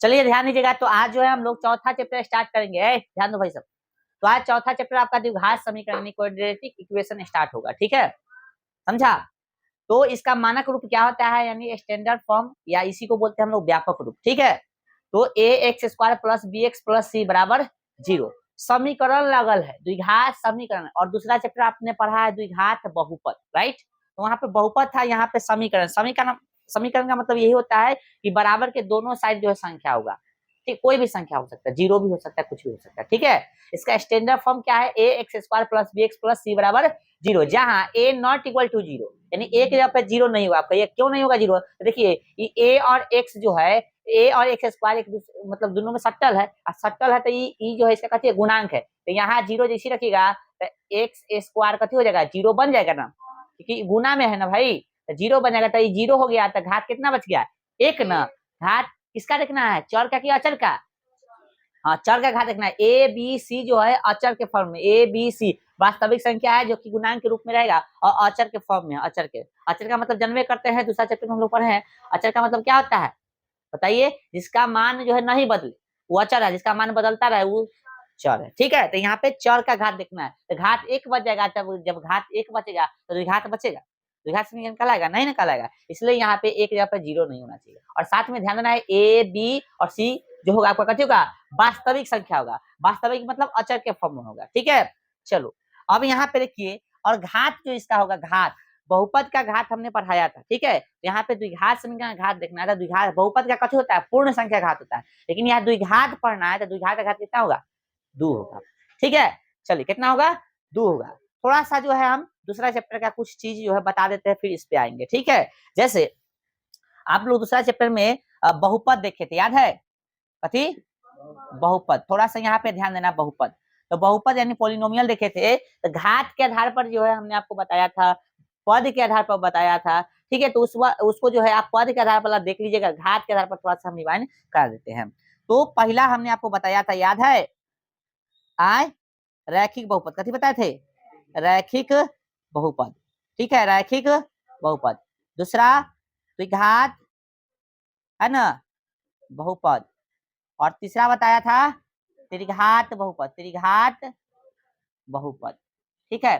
चलिए ध्यान दीजिएगा, तो आज जो है हम लोग चौथा चैप्टर स्टार्ट करेंगे। ध्यान दो भाई सब। तो आज चौथा चैप्टर आपका द्विघात समीकरण क्वाड्रेटिक इक्वेशन स्टार्ट होगा, ठीक है, समझा। तो इसका मानक रूप क्या होता है, यानी स्टैंडर्ड फॉर्म, या इसी को बोलते हैं हम लोग व्यापक रूप, ठीक है। तो A X square plus B X plus C बराबर 0 समीकरण लगल है, द्विघात समीकरण। और दूसरा चैप्टर आपने पढ़ा है द्विघात बहुपद, राइट। तो वहां पे बहुपद था, यहाँ पे समीकरण। समीकरण समीकरण का मतलब यही होता है कि बराबर के दोनों साइड जो है संख्या होगा, ठीक, कोई भी संख्या हो सकता है, 0 भी हो सकता है, कुछ भी हो सकता है, ठीक है। इसका स्टैंडर्ड फॉर्म क्या है, A X square plus B X plus C बराबर 0, जहां ए नॉट इक्वल टू 0, यानी ए के जगह पे 0 नहीं होगा। आपका ये क्यों नहीं होगा 0, देखिए ए और एक्स जो है, ए और एक्स स्क्वायर एक मतलब दोनों में सट्टल है, और सट्टल है तो ये जो है इसका कथी है, गुणांक है। तो यहाँ 0 जैसी रखिएगा तो एक्स स्क्वायर कथी हो जाएगा, 0 बन जाएगा ना, क्योंकि गुना में है ना भाई, तो 0 बन जाएगा। तो ये 0 हो गया, तो घात कितना बच गया, 1 ना। घात किसका देखना है, चर का कि अचर का। हाँ, चर का घात देखना है। ए बी सी जो है अचर के फॉर्म में, ए बी सी वास्तविक संख्या है जो कि गुणांक के रूप में रहेगा, और अचर के फॉर्म में। अचर का मतलब जानबे करते हैं, दूसरा चैप्टर में हम लोग पढ़े हैं। अचर का मतलब क्या होता है बताइए, जिसका मान जो है नहीं बदले वो अचर है, जिसका मान बदलता रहे वो चर है, ठीक है। तो यहाँ पे चर का घात देखना है, तो घात 1 बच जाएगा। जब घात 1 बचेगा तो द्विघात बचेगा, द्विघात समीकरण कहलाएगा, नहीं कहलाएगा। इसलिए यहाँ पे एक जगह पे 0 नहीं होना चाहिए। और साथ में ध्यान देना है, ए बी और सी जो होगा आपका कथी होगा, वास्तविक संख्या होगा। वास्तविक मतलब अचर के फॉर्म में होगा, ठीक है। चलो अब यहाँ पे देखिए, और घात जो इसका होगा, घात बहुपद का घात हमने पढ़ाया था, ठीक है। यहाँ पे द्विघात समीकरण घात देखना है। द्विघात बहुपद का कथी होता है, पूर्ण संख्या घात होता है, लेकिन यहाँ द्विघात पढ़ना है तो द्विघात का घात कितना होगा, 2 होगा, ठीक है। चलिए कितना होगा, 2 होगा। थोड़ा सा जो है हम दूसरा चैप्टर का कुछ चीज जो है बता देते हैं, फिर इस पे आएंगे, ठीक है। जैसे आप लोग दूसरा चैप्टर में बहुपद देखे थे, याद है, कथी, बहुपद। थोड़ा सा यहाँ पे ध्यान देना, बहुपद। तो बहुपद यानी पॉलिनोमियल देखे थे, तो घात के आधार पर जो है हमने आपको बताया था, पद के आधार पर बताया था, ठीक है। तो उसको जो है आप पद के आधार पर देख लीजिएगा, घात के आधार पर थोड़ा सा हम डिवाइन कर देते हैं। तो पहला हमने आपको बताया था, याद है, आय रैखिक बहुपद, कथी बताए थे, रैखिक बहुपद, ठीक है, रैखिक बहुपद। दूसरा द्विघात है ना बहुपद, और तीसरा बताया था त्रिघात बहुपद, त्रिघात बहुपद, ठीक है।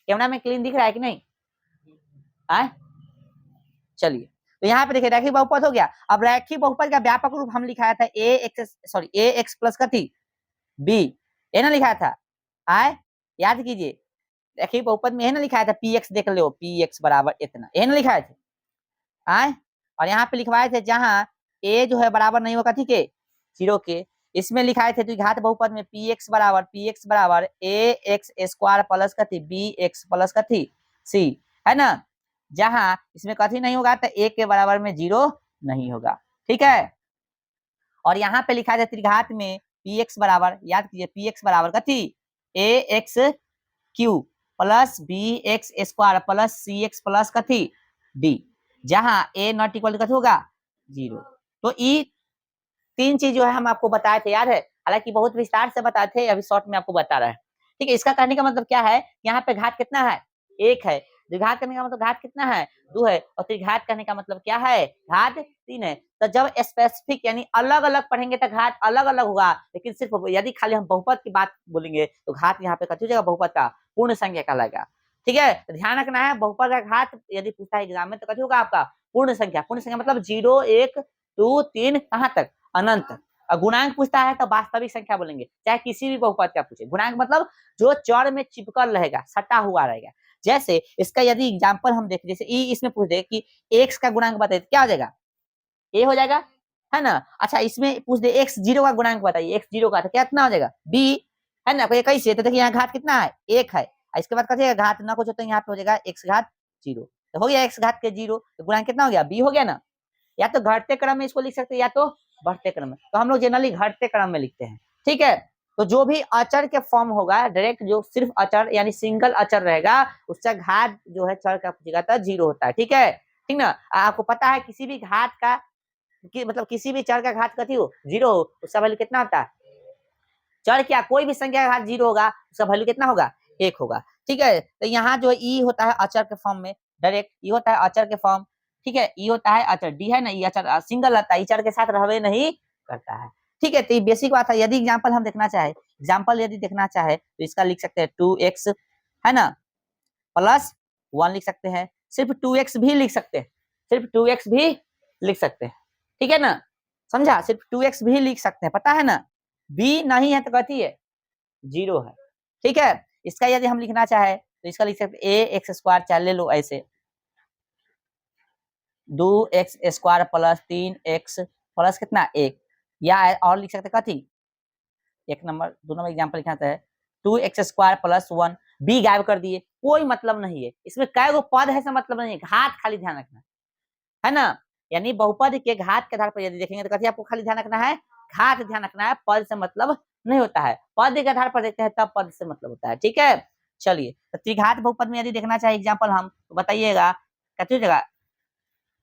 कैमरा में क्लीन दिख रहा है कि नहीं, आए चलिए। तो यहाँ पे देखिए रैखिक बहुपद हो गया। अब रैखिक बहुपद का व्यापक रूप हम लिखाया था, ए एक्स प्लस कथी बी, ये ना लिखाया था, आए याद कीजिए। रैखिक बहुपद में है ना लिखाया था, पी एक्स देख लो, पी एक्स बराबर इतना, ये ना लिखाए थे, आए। और यहाँ पे लिखवाए थे जहां ए जो है बराबर नहीं होगा, ठीक है, 0 के, इसमें लिखाए थे द्विघात बहुपद में पी एक्स बराबर ए एक्स स्क्वायर प्लस कथी बी एक्स प्लस कथी सी, है ना। जहां इसमें कथी नहीं होगा, तो ए के बराबर में 0 नहीं होगा, ठीक है। और यहाँ पे लिखा है त्रिघात में पी एक्स बराबर, याद कीजिए, पी एक्स बराबर कथी A X cube plus B X square plus C X plus कथी डी, जहां ए नॉट इक्वल टू कथी होगा 0। तो ये 3 चीज जो है हम आपको बताए थे, याद है, हालांकि बहुत विस्तार से बताए थे, अभी शॉर्ट में आपको बता रहा है, ठीक है। इसका कहने का मतलब क्या है, यहाँ पे घात कितना है, 1 है। द्विघात करने का मतलब घात कितना है, 2 है। और त्रिघात करने का मतलब क्या है, घात 3 है। तो जब स्पेसिफिक यानी अलग अलग पढ़ेंगे तो घात अलग अलग होगा, लेकिन सिर्फ यदि खाली हम बहुपद की बात बोलेंगे तो घात यहाँ पे कथी हो जाएगा, बहुपद का पूर्ण संख्या कहलाएगा, ठीक है। तो ध्यान रखना है, बहुपद का घात यदि पूछता है एग्जाम में तो कथी होगा आपका पूर्ण संख्या। पूर्ण संख्या मतलब 0 1 2 3 कहाँ तक, अनंत तक। और गुणांक पूछता है तो वास्तविक संख्या बोलेंगे, चाहे किसी भी बहुपद का पूछे। गुणांक मतलब जो चर में चिपकल रहेगा, सटा हुआ रहेगा। जैसे इसका यदि एग्जांपल हम देखें, जैसे इसमें पूछ दे कि x का गुणांक बताइए, क्या हो जाएगा, a हो जाएगा, है ना। अच्छा इसमें पूछ दे x 0 का गुणांक बताइए, x 0 का तो कितना हो जाएगा b, है ना। कैसे, तो देखिए यहाँ घात कितना है, 1 है। इसके बाद कथी घात ना कुछ, तो यहाँ पे हो जाएगा x घात 0, तो हो गया x घात के 0, तो गुणांक कितना हो गया, b हो गया ना। या तो घटते क्रम में इसको लिख सकते हैं, या तो बढ़ते क्रम में। तो हम लोग जनरली घटते क्रम में लिखते हैं, ठीक है। तो जो भी अचर के फॉर्म होगा डायरेक्ट, जो सिर्फ अचर यानी सिंगल अचर रहेगा, उसका घात जो है चर का पूछेगा तो 0 होता है, ठीक है, ठीक ना। आपको पता है किसी भी घात का मतलब किसी भी चर का घात कथी हो 0 हो, उसका वैल्यू कितना होता है, चर क्या कोई भी संख्या का घात 0 होगा, उसका वैल्यू कितना होगा, 1 होगा, ठीक है। तो यहाँ जो ई होता है अचर के फॉर्म में, डायरेक्ट ई होता है अचर के फॉर्म, ठीक है। ई होता है अचर, डी है ना, ये अचर सिंगल रहता है, चर के साथ रहवे नहीं करता है। ठीक है, तो ये बेसिक बात है। यदि एग्जाम्पल हम देखना चाहे, एग्जाम्पल यदि देखना चाहे तो इसका लिख सकते हैं 2x है ना प्लस 1 लिख सकते हैं, सिर्फ 2x भी लिख सकते हैं, सिर्फ 2x भी लिख सकते हैं। ठीक है ना, समझा, सिर्फ 2x भी लिख सकते हैं, पता है ना। b नहीं है तो कहती है 0 है। ठीक है, इसका यदि हम लिखना चाहे तो इसका लिख सकते हैं a x स्क्वायर, चाहे ले लो ऐसे 2x square plus 3x plus कितना 1, या और लिख सकते कथी 2 नंबर एग्जाम्पल लिखना है 2x स्क्वायर प्लस 1, b गायब कर दिए, कोई मतलब नहीं है इसमें, कै गो पद है से मतलब नहीं है, घात खाली ध्यान रखना है ना। यानी बहुपद के घात के आधार पर यदि देखेंगे तो कथी आपको खाली ध्यान रखना है, घात ध्यान रखना है, पद से मतलब नहीं होता है। पद के आधार पर देखते हैं तब पद से मतलब होता है। ठीक है, चलिए तो त्रिघात बहुपद में यदि देखना चाहे एग्जाम्पल हम तो बताइएगा, कहते जगह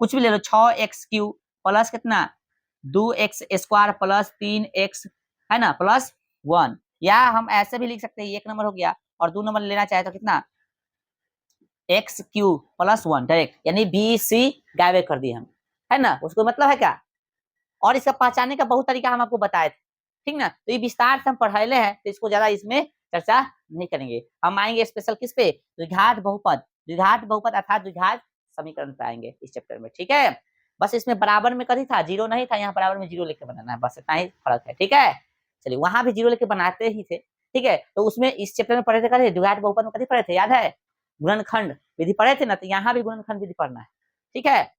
कुछ भी ले लो 6x³ प्लस कितना 2x स्क्वायर प्लस 3x है ना प्लस 1, या हम ऐसे भी लिख सकते हैं, 1 नंबर हो गया, और 2 नंबर लेना चाहे तो कितना x³ प्लस 1 डायरेक्ट, यानी BC गायब कर दिए हम, है ना, उसको मतलब है क्या। और इसका पहचानने का बहुत तरीका हम आपको बताए थे, ठीक ना, तो ये विस्तार से हम पढ़ाए हैं, तो इसको ज्यादा इसमें चर्चा नहीं करेंगे। हम आएंगे स्पेशल किस पे, द्विघात बहुपद, द्विघात बहुपद अर्थात द्विघात समीकरण पे आएंगे इस चैप्टर में। ठीक है, बस इसमें बराबर में कभी था 0 नहीं था, यहाँ बराबर में 0 लेके बनाना है, बस इतना ही फर्क है। ठीक है, चलिए वहां भी 0 लेके बनाते ही थे। ठीक है, तो उसमें इस चैप्टर में पढ़े थे कभी द्विघात बहुपद में कभी पढ़े थे, याद है गुणनखंड विधि पढ़े थे ना, तो यहाँ भी गुणनखंड विधि पढ़ना है। ठीक है,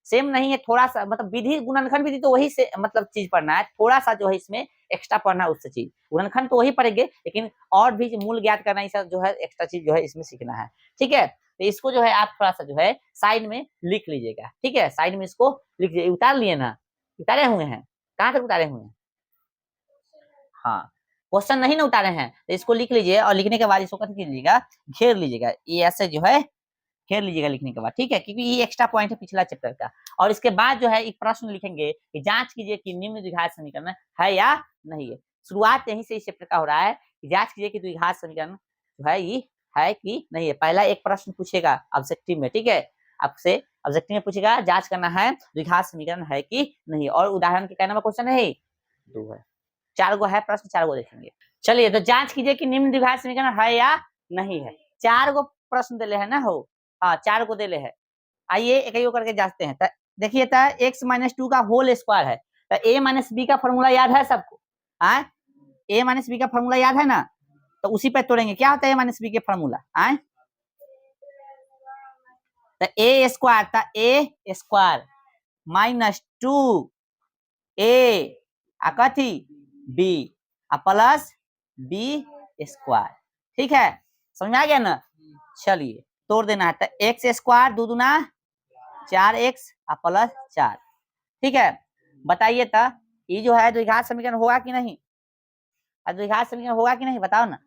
सेम नहीं है, थोड़ा सा मतलब विधि गुणनखंड विधि तो वही से मतलब चीज पढ़ना है, थोड़ा सा जो है इसमें एक्स्ट्रा पढ़ना है उससे चीज, गुणनखंड तो वही पढ़ेंगे लेकिन और भी मूल ज्ञात करना ही जो है एक्स्ट्रा चीज जो है इसमें सीखना है। ठीक है, तो इसको जो है आप थोड़ा सा जो है साइड में लिख लीजिएगा। ठीक है, साइड में इसको लिख लीजिए, उतार लिए ना, उतारे हुए हैं, कहाँ तक उतारे हुए हैं, हाँ क्वेश्चन नहीं ना उतारे हैं, तो इसको लिख लीजिए, और लिखने के बाद इसको कथी कीजिएगा घेर लीजिएगा, ये ऐसे जो है घेर लीजिएगा लिखने के बाद। ठीक है, क्योंकि ये एक्स्ट्रा पॉइंट है पिछला चैप्टर का। और इसके बाद जो है एक प्रश्न लिखेंगे कि जांच कीजिए कि निम्न द्विघात समीकरण है या नहीं है। शुरुआत यहीं से इस चैप्टर का हो रहा है कि जांच कीजिए कि द्विघात समीकरण जो है ये है कि नहीं है। पहला एक प्रश्न पूछेगा ऑब्जेक्टिव में, ठीक है, आपसे ऑब्जेक्टिव में पूछेगा, जांच करना है द्विघात समीकरण है कि नहीं। और उदाहरण के क्या नंबर क्वेश्चन है 2 है, 4 गो है प्रश्न, 4 गो देखेंगे। चलिए तो जांच कीजिए कि निम्न द्विघात समीकरण है या नहीं है। 4 गो प्रश्न दिले है ना, हो हाँ 4 को दिले है। आइए एक एक करके जांचते हैं। देखिए x - 2 का होल स्क्वायर है, तो a - b का फॉर्मूला याद है सबको, आए a - b का फॉर्मूला याद है ना, तो उसी पे तोड़ेंगे। क्या होता है a - b के फॉर्मूला, आए तो a स्क्वायर था a स्क्वायर -2 a कथी b प्लस b स्क्वायर। ठीक है, समझ में आ गया ना। चलिए तोड़ देना है, तो एक्स स्क्वायर 2 दूना 4x प्लस 4। ठीक है, बताइए तो ये जो है द्विघात समीकरण होगा कि नहीं, द्विघात समीकरण होगा कि नहीं बताओ ना,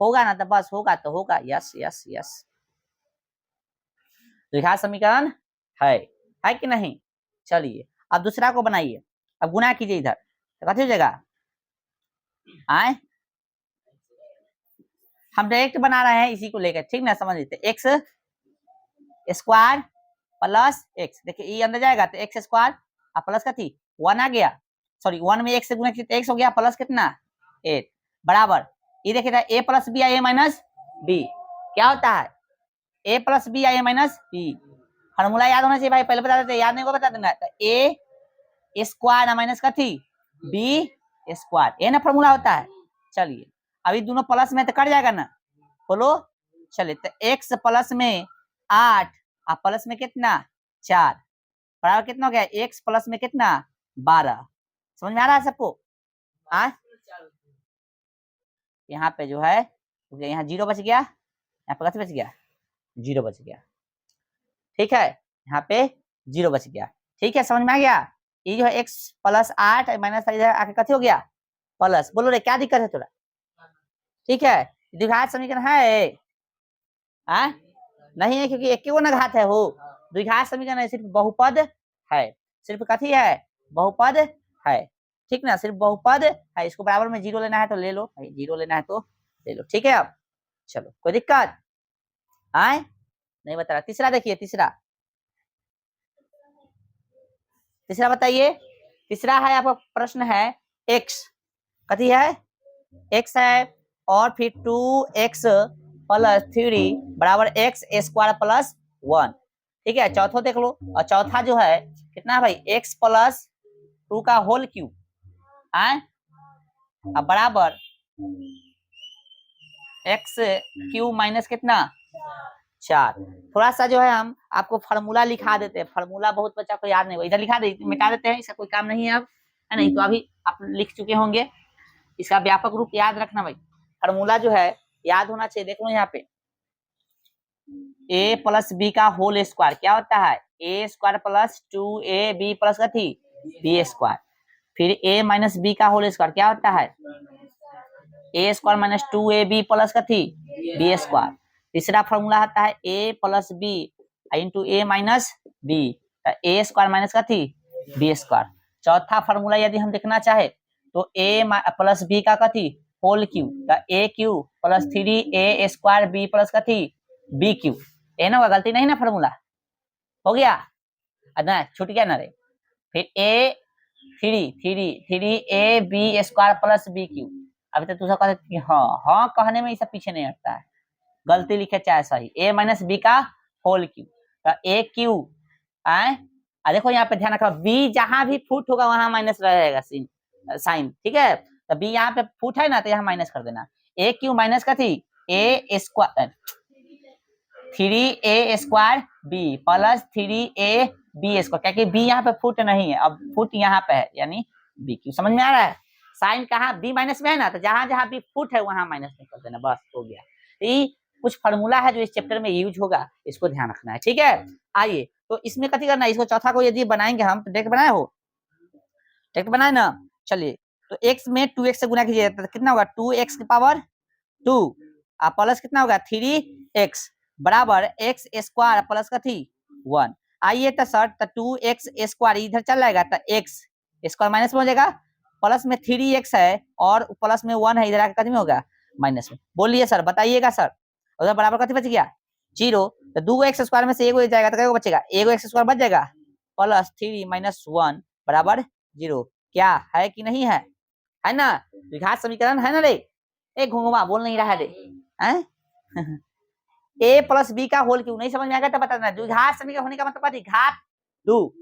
होगा ना, तो बस होगा तो होगा, यस यस यस द्विघात समीकरण है कि नहीं। चलिए अब दूसरा को बनाइए, अब गुना कीजिए इधर, तो कथी हो जाएगा, आए हम डायरेक्ट बना रहे हैं इसी को लेकर, ठीक ना, समझ लीजिए एक्स स्क्वायर प्लस एक्स, देखिए ये अंदर जाएगा तो एक्स स्क्वायर प्लस कथी 1 आ गया, सॉरी 1 में x से गुना किया x हो गया प्लस कितना 8 बराबर, ये देखिए A plus B I A minus B, क्या होता है a plus B I A minus B. Formula याद होना चाहिए भाई, पहले बता देते, याद नहीं होगा बता देना, तो a स्क्वायर माइनस कथी b स्क्वायर, ये ना फॉर्मूला होता है। चलिए अभी दोनों प्लस में तो कट जाएगा ना, बोलो। चलिए तो x प्लस में 8 प्लस में कितना 4 बराबर कितना हो गया, x प्लस में कितना 12। समझ में आ रहा है सबको, यहाँ पे जो है यहाँ 0 बच गया, यहाँ पे बच गया 0 बच गया। ठीक है, यहाँ पे 0 बच गया। ठीक है, समझ में आ गया। ये जो है x प्लस 8 माइनस इधर आके कथी हो गया प्लस, बोलो रे क्या दिक्कत है थोड़ा। ठीक है, द्विघात समीकरण है नहीं है, क्योंकि एक ना घात है, हो द्विघात समीकरण है, सिर्फ बहुपद है, सिर्फ कथी है बहुपद है। ठीक ना, सिर्फ बहुपद है, इसको बराबर में 0 लेना है तो ले लो, 0 लेना है तो ले लो। ठीक है, अब चलो कोई दिक्कत आए नहीं बता रहा। तीसरा देखिए, तीसरा बताइए, तीसरा है आपका प्रश्न है x, कथी है x है, और फिर 2x प्लस 3 बराबर x स्क्वायर प्लस 1। ठीक है, चौथा देख लो, और चौथा जो है कितना भाई x प्लस 2 का होल क्यूब है, अब बराबर x क्यूब माइनस कितना 4। थोड़ा सा जो है हम आपको फार्मूला लिखा देते हैं, फार्मूला बहुत बच्चा को याद नहीं हुआ, इधर लिखा दे, मिटा देते हैं, इसका कोई काम नहीं है अब, है नहीं तो अभी आप लिख चुके होंगे। इसका व्यापक रूप याद रखना भाई, फार्मूला जो है याद होना चाहिए। देख लो यहाँ पे a प्लस बी का होल स्क्वायर क्या होता है a square plus 2ab plus कथी b स्क्वायर, फिर a माइनस बी का होल स्क्वायर क्या होता है a square minus 2ab plus कथी b स्क्वायर। तीसरा फॉर्मूला आता है a plus B into a minus B, a square minus कथी b स्क्वायर। चौथा फॉर्मूला यदि हम देखना चाहे तो a प्लस बी का कथी whole cube, a cube plus 3a square b plus कथी b क्यूब। ए ना गलती नहीं ना, फॉर्मूला हो गया ना, छूट गया ना रे। फिर a 3a b square plus b cube. अभी तक तुझे कहते हाँ हाँ कहने में ये सब पीछे नहीं हटता है, गलती लिखे चाहे सही, a माइनस बी का होल क्यूब, तो a क्यूब आए। देखो यहाँ पे ध्यान रखो, b जहां भी फुट होगा वहां माइनस रहेगा साइन, ठीक है, तो b यहाँ पे फुट है ना तो यहाँ माइनस कर देना, a क्यूब माइनस का थी a square 3a square b plus 3a b square, क्योंकि b यहाँ पे फुट नहीं है, अब फुट यहाँ पे है यानी b क्यूब। समझ में आ रहा है, साइन कहाँ b माइनस में है ना, तो जहां जहां b फुट है वहां माइनस में कर देना, बस हो गया। ये कुछ फार्मूला है जो इस चैप्टर में यूज होगा, इसको ध्यान रखना है, ठीक है। आइए तो इसमें कथी करना है, इसको चौथा को यदि बनाएंगे हम, तो डायरेक्ट बनाए हो, डायरेक्ट बनाए ना, चलिए तो x में 2x से गुना कीजिए तो कितना होगा 2x की पावर 2 प्लस कितना होगा 3x बराबर x स्क्वायर प्लस कथी 1। आइए तो सर तो 2x स्क्वायर इधर चल जाएगा तो x स्क्वायर माइनस में हो जाएगा, प्लस में 3x है और प्लस में 1 है, इधर आके कितना होगा माइनस में। बोलिए सर, बताइएगा सर, उधर बराबर कथी बच गया 0, तो 2x स्क्वायर में से एगो जाएगा तो क्या बचेगा, एगो x स्क्वायर बच जाएगा प्लस 3 माइनस 1 बराबर 0। क्या है कि नहीं है, है ना, द्विघात समीकरण है ना रे, एक घुंघुमा बोल नहीं रहा रे हैं a प्लस बी का होल क्यों नहीं समझ में आएगा तो बता देना, द्विघात समीकरण होने का मतलब क्या, घात 2,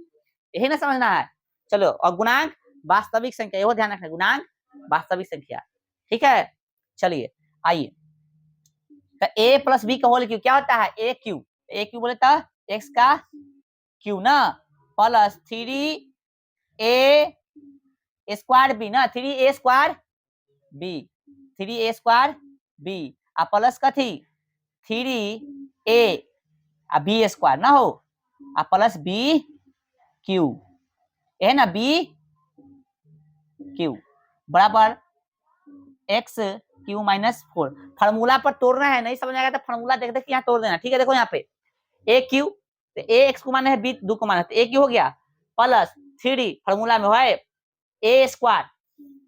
यही ना समझना है। चलो, और गुणांक वास्तविक संख्या, ये ध्यान रखना, गुणांक वास्तविक संख्या, ठीक है। चलिए आइए तो a प्लस बी का होल क्यों क्या होता है a क्यूब, a क्यूब बोले तो x का क्यूब ना, प्लस 3a स्क्वायर बी ना, 3a square B, 3a square B plus कथी 3a बी स्क्वायर ना हो प्लस बी क्यूब, है ना बी क्यूब बराबर एक्स क्यू माइनस 4। फार्मूला पर तोड़ना है, नहीं समझ आएगा तो फार्मूला देख देख यहाँ तोड़ देना, ठीक है। देखो यहाँ पे ए क्यू, तो ए एक्स को माना है बी 2 को माना है, तो ए क्यू हो गया प्लस 3 फार्मूला में है ए स्क्वायर,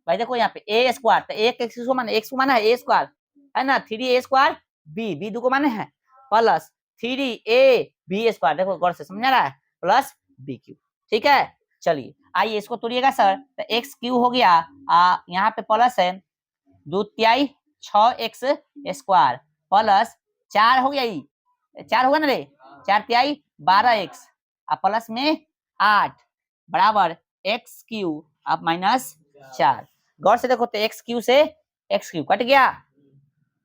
भाई देखो यहाँ पे ए स्क्वायर, तो एक एक्स को माना है ए स्क्वायर है ना, 3a स्क्वायर बी 2 को माने हैं प्लस 3a बी स्क्वायर, देखो गौर से समझ आ रहा है, प्लस बी क्यू, ठीक है। चलिए आइए इसको तोड़िएगा सर, तो एक्स क्यू हो गया यहाँ पे प्लस है 2 तिहाई 6x स्क्वायर प्लस 4 हो गया, 4 होगा ना रे, 4 तिहाई 12x प्लस में 8 बराबर एक्स क्यू अब माइनस 4। गौर से देखो तो एक्स क्यू से एक्स क्यू कट गया,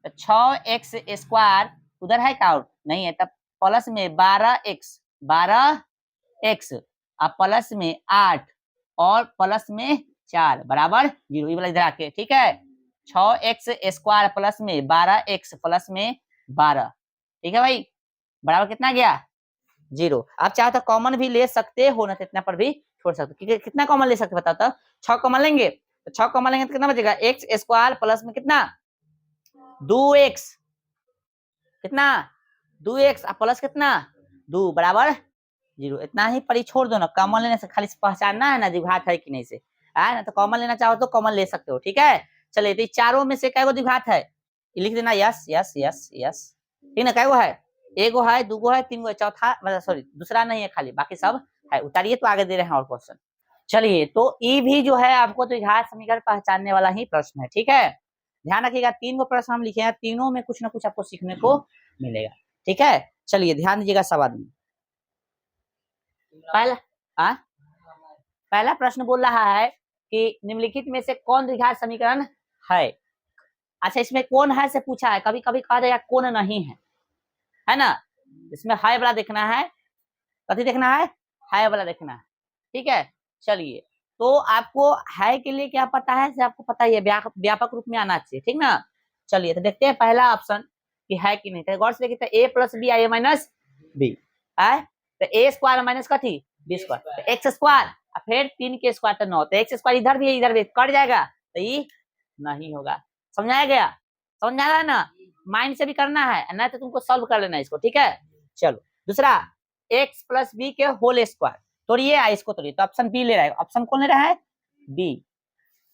तो 6x स्क्वायर उधर है क्या नहीं है, तब प्लस में 12x प्लस में 8 और प्लस में 4 बराबर 0, ये वाला इधर आके, ठीक है। 6x स्क्वायर प्लस में 12x प्लस में 12, ठीक है भाई, बराबर कितना गया 0। आप चाहो तो कॉमन भी ले सकते हो ना, तो इतना पर भी छोड़ सकते हो, कितना कॉमन ले सकते बताओ तो, 6 कॉमन लेंगे, तो 6 कॉमन लेंगे तो कितना बचेगा x स्क्वायर प्लस में कितना 2x, कितना 2x प्लस कितना 2 बराबर 0। इतना ही पर छोड़ दो ना, कॉमन लेने से खाली पहचानना है ना द्विघात है कि नहीं से, है ना, तो कॉमन लेना चाहो तो कॉमन ले सकते हो, ठीक है। चलिए तो चारों में से कैगो द्विघात है लिख देना, यस यस यस यस, ठीक ना, कैगो है, एगो है, दूगो है, तीन गो है, चौथा मतलब सॉरी दूसरा नहीं है खाली, बाकी सब है। उतारिए तो आगे दे रहे हैं और क्वेश्चन, चलिए, तो ई भी जो है आपको द्विघात समीकरण पहचानने वाला ही प्रश्न है, ठीक है। ध्यान रखिएगा, 3 गो प्रश्न हम लिखे हैं, तीनों में कुछ ना कुछ आपको सीखने को मिलेगा, ठीक है। चलिए ध्यान दीजिएगा सवाल में। पहला पहला प्रश्न बोल रहा है कि निम्नलिखित में से कौन द्विघात समीकरण है। अच्छा, इसमें कौन है से पूछा है, कभी कभी कहा जाएगा कौन नहीं है ना। इसमें है वाला देखना है, कथी देखना है वाला देखना है, ठीक है। चलिए, तो आपको है के लिए क्या पता है, से आपको पता ही है, व्यापक रूप में आना चाहिए, ठीक ना। चलिए, तो देखते हैं पहला ऑप्शन कि है कि नहीं। तो गौर से देखिए, A plus B I minus B है, तो ए स्क्वायर माइनस कथी बी स्क्वायर, तो एक्स स्क्वायर फिर 3 के स्क्वायर तो 9, तो एक्स स्क्वायर इधर भी है इधर भी कट जाएगा, तो ये नहीं होगा। समझाया गया, समझ आ रहा है ना। माइंड से भी करना है ना, तो तुमको सॉल्व कर लेना है इसको, ठीक है। चलो दूसरा, एक्स प्लस बी के होल स्क्वायर, तोड़िए इसको तोड़िए, तो ऑप्शन बी ले रहा है। ऑप्शन कौन ले रहा है, बी।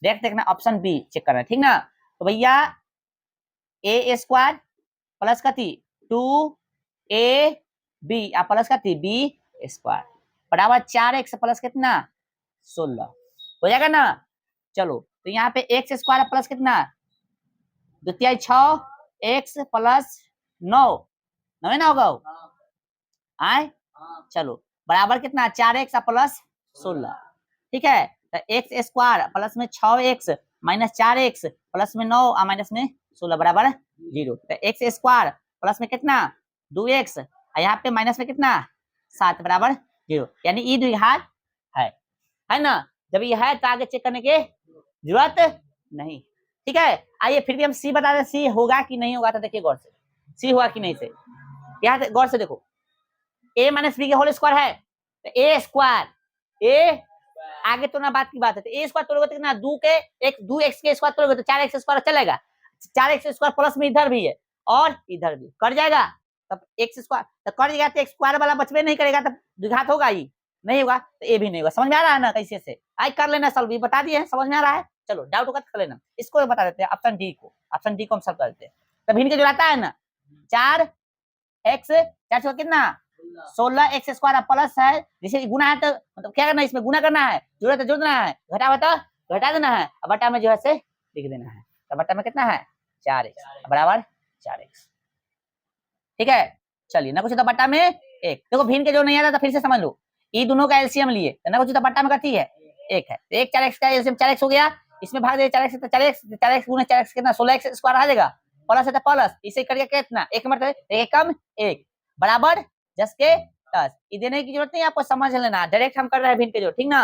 देखना ऑप्शन बी चेक करना है, ठीक ना। तो भैया ए स्क्वायर प्लस कथी 2 बी प्लस कथी बी स्क्वायर बराबर 4x प्लस कितना 16 हो जाएगा ना। चलो, तो यहाँ पे एक्स स्क्वायर प्लस कितना द्वितीय 6x प्लस 9 नहीं ना होगा आए। चलो, बराबर कितना 4x प्लस 16, ठीक है। तो एक्स स्क्वायर प्लस में 6x माइनस 4x प्लस में 9 और माइनस में 16 बराबर 0। तो एक्स स्क्वायर प्लस में कितना 2x और यहाँ पे माइनस में कितना 7 बराबर 0, यानी ई द्विघात है ना। जब ये है तो आगे चेक करने की जरूरत नहीं, ठीक है। आइए फिर भी हम सी बता दें, सी होगा कि नहीं होगा। तो देखिए गौर से, सी हुआ कि नहीं से, यहाँ गौर से देखो, ए माइनस बी के होल स्क्वायर है, तो ए स्क्वायर ए आगे तो ना बात की बात है, तो ए स्क्वायर तोड़ोगे तो कितना 2 एक्स के स्क्वायर तोड़ोगे तो 4x स्क्वायर चलेगा, 4x स्क्वायर प्लस में इधर भी है और इधर भी कट जाएगा, तब एक्स स्क्वायर तो कट जाएगा, तो एक्स स्क्वायर वाला बचबे नहीं करेगा, तब द्विघात होगा ही नहीं होगा, तो ए भी नहीं होगा। समझ में आ रहा है ना कैसे से, आई कर लेना सॉल्व, भी बता दिए, समझ में आ रहा है। चलो डाउट होगा तो कर लेना, इसको बता देते हैं ऑप्शन डी को, ऑप्शन डी को हम सॉल्व कर देते हैं। तब इनके जो आता है ना 4x 4 कितना 16x स्क्वायर प्लस है, जैसे गुना है तो मतलब क्या करना है, इसमें गुना करना है, जोड़े तो जोड़ना है, घटा हुआ तो घटा देना है, और बटा में जो है से लिख देना है। तो बटा में कितना है 4x बराबर 4x, ठीक है। चलिए, ना कुछ तो बटा में 1, देखो भिन्न के जो नहीं आता तो फिर से समझ लो, ये दोनों का एलसीएम लिए तो ना कुछ तो बटा में कथी है 1 है, तो 1 4x का एलसीएम 4x हो गया, इसमें भाग दे 4x तो 4x गुना 4x कितना 16x स्क्वायर आ जाएगा, प्लस है तो प्लस, इसे करके कितना 1 मतलब 1 कम 1 बराबर 10 के 10। ये देने की जरूरत नहीं, आपको समझ लेना, डायरेक्ट हम कर रहे हैं भिन्न के जोड़, ठीक ना।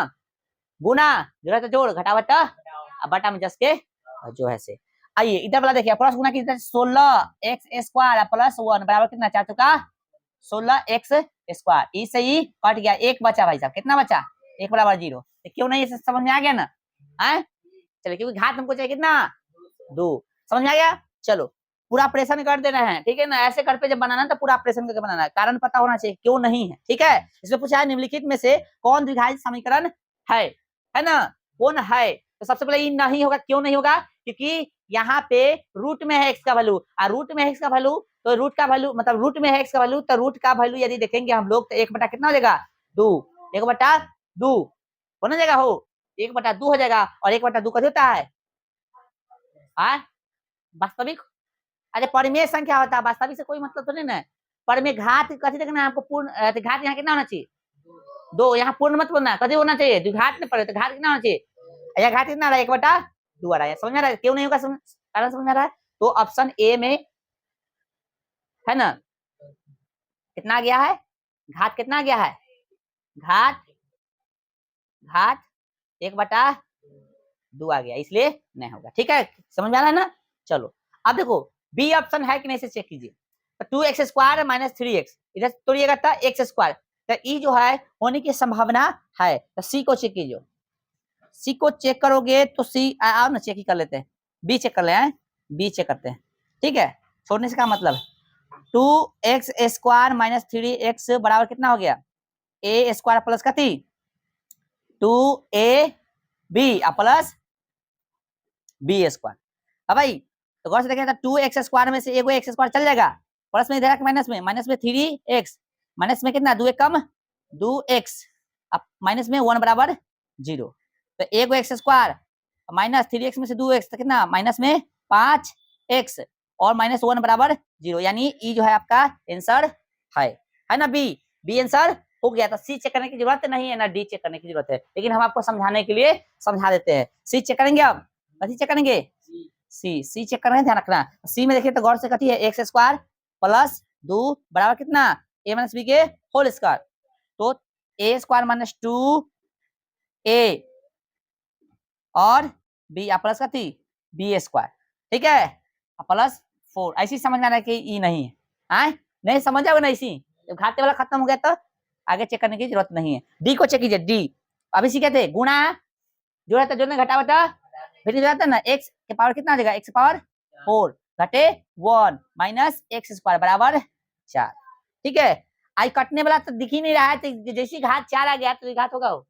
गुना जरूरत है जोड़, घटावट बटा में 10 के जो है से। आइए इधर वाला देखिए, प्लस गुना कितना 16x स्क्वायर प्लस 1 बराबर कितना 4 चौका 16x स्क्वायर, ई से ई कट गया, 1 बचा भाई साहब, कितना बचा 1 बराबर 0। क्यों नहीं, इसे समझ में आ गया ना है। चलिए, क्योंकि घात हमको चाहिए कितना 2, समझ में आ गया। चलो पूरा ऑपरेशन कर देना है, ठीक है ना। ऐसे कर पे जब बनाना तो पूरा ऑपरेशन करके बनाना है, कारण पता होना चाहिए क्यों नहीं है, ठीक है। इसमें पूछा है निम्नलिखित में से कौन द्विघात समीकरण है ना, कौन है। तो सबसे पहले ये नहीं होगा, क्यों नहीं होगा, क्योंकि यहाँ पे रूट में है एक्स का वैल्यू, और रूट में है एक्स का वैल्यू, तो रूट का वैल्यू मतलब रूट में है एक्स का वैल्यू, तो रूट का वैल्यू यदि देखेंगे हम लोग तो 1 बटा कितना हो जाएगा 2, 1 बटा 2 होना जाएगा, हो 1 बटा 2 हो जाएगा, और 1 बटा 2 कभी होता है वास्तविक, अरे परिमेय संख्या होता है, वास्तविक से कोई मतलब तो नहीं ना। परिमेय घात कथी देखना है आपको, पूर्ण घात यहाँ कितना होना चाहिए 2, यहाँ पूर्ण मत बोलना, कथी होना चाहिए द्विघात में पड़े तो घात कितना होना चाहिए, यहाँ घात कितना आ रहा है 1 बटा 2 आ रहा है, समझ आ रहा है क्यों नहीं होगा, कारण समझ आ रहा है। तो ऑप्शन ए में है ना कितना गया है, घात कितना गया है, घात 1 बटा 2 आ गया, इसलिए नहीं होगा, ठीक है, समझ में आ रहा है ना। चलो अब देखो बी ऑप्शन है कि नहीं से चेक कीजिए, तो 2x स्क्वायर माइनस 3x इधर तोड़िएगा तो x स्क्वायर, तो ई जो है होने की संभावना है, तो सी को चेक कीजिए, सी को चेक करोगे तो सी आओ ना चेक ही कर लेते हैं, बी चेक कर ले हैं, बी चेक करते हैं, ठीक है। छोड़ने से क्या मतलब 2x स्क्वायर माइनस 3x बराबर कितना हो गया a स्क्वायर प्लस कथी 2ab प्लस b स्क्वायर। अब भाई तो गौर से देखें तो 2x स्क्वायर में से एगो x स्क्वायर चल जाएगा, प्लस में इधर माइनस में 3x माइनस में कितना 2 कम 2x अब माइनस में 1 बराबर 0। तो ए को एक्स स्क्वायर माइनस 3x में से 2x तो कितना माइनस में 5x और माइनस 1 बराबर 0, यानी ई जो है आपका आंसर है ना बी आंसर हो गया। तो सी चेक करने की जरूरत नहीं है ना डी चेक करने की जरूरत है, लेकिन हम आपको समझाने के लिए समझा देते हैं। सी चेक करेंगे, अब कथी चेक करेंगे, सी चेक करना है, ध्यान रखना। सी में देखिए तो गौर से कथी है, एक्स स्क्वायर प्लस 2 बराबर कितना ए माइनस बी के होल स्क्वायर। तो ए स्क्वायर माइनस 2a और बी प्लस कथी बी स्क्वायर, ठीक है, प्लस 4। ऐसी समझ में आ रहा है कि ई नहीं है, नहीं समझ जाओगे ना, इसी जब घाते वाला खत्म हो गया तो आगे चेक करने की जरूरत नहीं है। डी को चेक कीजिए, डी अभी सीखे थे गुणा जोड़ा था, जोड़ने घटा बटा फिर जाता है ना, एक्स के पावर कितना आ जाएगा, एक्स पावर 4 घटे 1 माइनस एक्स स्क्वायर बराबर 4, ठीक है। आई कटने वाला तो दिख ही नहीं रहा है, तो जैसी घात 4 आ गया तो घात होगा वो,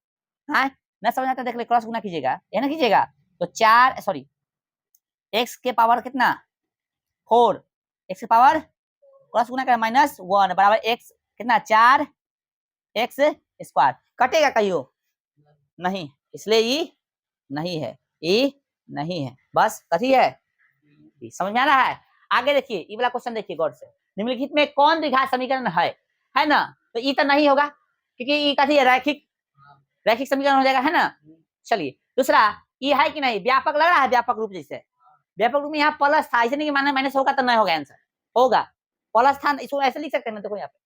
हाँ ना समझ आता, देख ले क्रॉस गुना कीजिएगा, ये ना कीजिएगा तो 4 सॉरी एक्स के पावर कितना 4, एक्स के पावर क्रॉस गुना कर माइनस 1 बराबर एक्स कितना 4 एक्स स्क्वायर, कटेगा कहियो नहीं, इसलिए ई नहीं है, ई नहीं है, बस कथी है, समझ में आ रहा है। आगे देखिए ये वाला क्वेश्चन देखिए गौर से, निम्नलिखित में कौन द्विघात समीकरण है ना, तो ई तो नहीं होगा क्योंकि ई कथी है, रैखिक समीकरण हो जाएगा, है ना। चलिए दूसरा ये है कि नहीं, व्यापक लग रहा है, व्यापक रूप जैसे, व्यापक रूप में यहाँ प्लस था, ऐसे नहीं कि माना माइनस होगा तो नहीं होगा, आंसर होगा प्लस था, इसको ऐसे लिख सकते हैं ना, देखो यहाँ पे,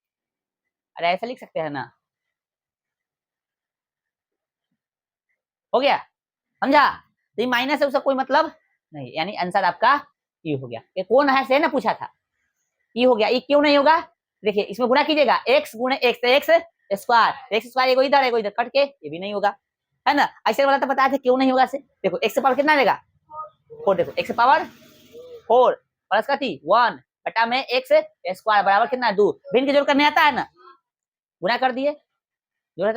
अरे ऐसे लिख सकते हैं ना, हो गया समझा, तो ये माइनस है उसका कोई मतलब नहीं, यानी आंसर आपका ई हो गया। ये कौन है से ना पूछा था, ई हो गया, ई क्यों नहीं होगा, देखिए इसमें गुणा कीजिएगा, एक्स गुणे एक्स एक्स स्क्वायर एगो इधर कट के, ये भी नहीं होगा, है ना। ऐसे वाला तो बताया था क्यों नहीं होगा से, देखो एक्स पावर कितना आएगा 4, देखो एक्स पावर 4 प्लस कथी 1 बटा में एक्स स्क्वायर बराबर कितना 2, भिन्न के जोड़ करने आता है ना, गुणा कर दिए, जोड़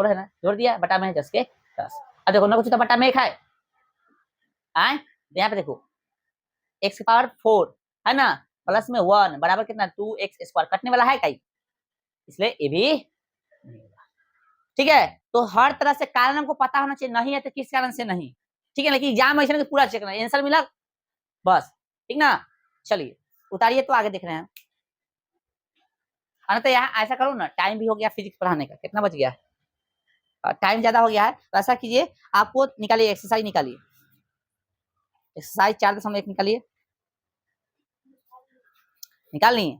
है ना, जोड़ दिया बटा में 10 के 10। अब देखो ना कुछ तो बटा में 1 है, यहाँ पे देखो एक्स की पावर 4 है ना प्लस में 1 बराबर कितना 2x स्क्वायर, कटने वाला है कहीं, इसलिए ये भी ठीक है। तो हर तरह से कारण हमको पता होना चाहिए, नहीं है तो किस कारण से नहीं, ठीक है, लेकिन एग्जाम ऐसे पूरा चेक करना, आंसर मिला बस, ठीक ना। चलिए उतारिए तो आगे देख रहे हैं, तो यहाँ ऐसा करो ना, टाइम भी हो गया फिजिक्स पढ़ाने का, कितना बच गया, टाइम ज्यादा हो गया है, तो ऐसा कीजिए आपको निकालिए, एक्सरसाइज निकालिए, एक्सरसाइज 4.1 निकालिए, निकाल ली।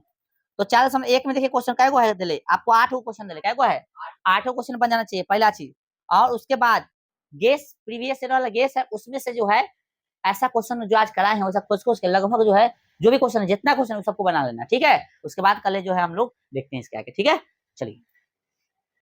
तो 4.1 में देखिए क्वेश्चन काय को है, दिले आपको 8 क्वेश्चन दिले, काय को है 8 क्वेश्चन बन जाना चाहिए पहला चीज, और उसके बाद गेस प्रीवियस ईयर वाला गेस है, उसमें से जो है ऐसा क्वेश्चन जो आज कराए हैं वैसा खोज के लगभग जो है जो भी क्वेश्चन जितना क्वेश्चन सबको बना लेना, ठीक है। उसके बाद कल जो है हम लोग देखते हैं इसके आगे, ठीक है। चलिए